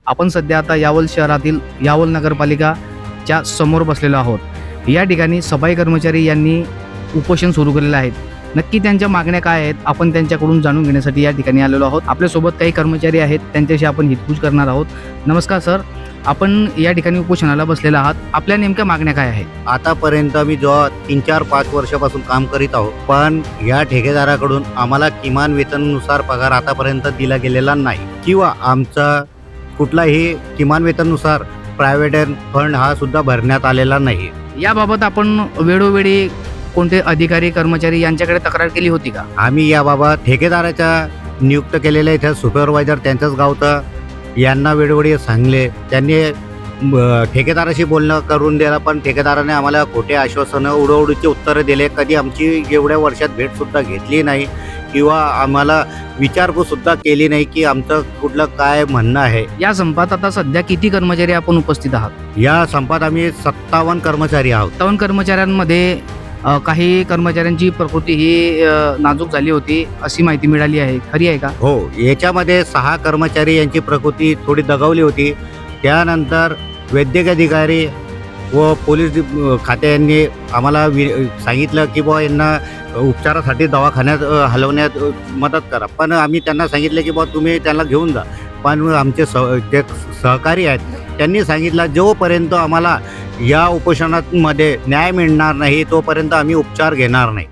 आपण सध्या आता यावल शहरातील यावल नगरपालिकाच्या समोर बसलेलो आहोत। या ठिकाणी सफाई कर्मचारी यांनी उपोषण सुरू केलेलं आहे। नक्की त्यांच्या मागण्या काय आहेत आपण त्यांच्याकडून जाणून घेण्यासाठी या ठिकाणी आलेलो आहोत। आपल्यासोबत काही कर्मचारी आहेत, त्यांच्याशी आपण हितगुज करणार आहोत। नमस्कार सर, आपण या ठिकाणी उपोषणाला बसलेला आहात, आपल्या नेमक्या मागण्या काय आहेत? आतापर्यंत मी जो 3-4-5 वर्षापासून काम करीत आहोत, पण या ठेकेदाराकडून आम्हाला किमान वेतनानुसार पगार आतापर्यंत दिला गेलेला नाही किंवा आमचा कुठलाही किमान वेतनानुसार प्रायव्हेट फंड हा सुद्धा भरण्यात आलेला नाही। याबाबत आपण वेळोवेळी कोणते अधिकारी कर्मचारी यांच्याकडे तक्रार केली होती का? आम्ही याबाबत ठेकेदाराच्या नियुक्त केलेल्या इथे सुपरवायझर त्यांच्याच गावचा यांना वेळोवेळी सांगले, त्यांनी ठेकेदाराशी बोलणं करून दिलं, पण ठेकेदाराने आम्हाला खोटे आश्वासनं उडवडीची उत्तरं दिले। कधी आमची एवढ्या वर्षात भेटसुद्धा घेतली नाही किंवा आम्हाला विचारपूससुद्धा केली नाही की आमचं कुठलं काय म्हणणं आहे। या संपात आता सध्या किती कर्मचारी आपण उपस्थित आहात? या संपात आम्ही 57 कर्मचारी आहोत। 57 कर्मचाऱ्यांमध्ये काही कर्मचाऱ्यांची प्रकृती ही नाजूक झाली होती अशी माहिती मिळाली आहे, खरी आहे का? हो, याच्यामध्ये 6 कर्मचारी यांची प्रकृती थोडी दगावली होती। त्यानंतर वैद्यकीय अधिकारी व पोलीस खात्यांनी आम्हाला सांगितलं की बुवा यांना उपचारासाठी दवाखान्यात हलवण्यात मदत करा, पण आम्ही त्यांना सांगितलं की बुवा तुम्ही त्यांना घेऊन जा। पण आमचे जे सहकारी आहेत त्यांनी सांगितलं जोपर्यंत आम्हाला या उपोषणामध्ये न्याय मिळणार नाही तोपर्यंत आम्ही उपचार घेणार नाही।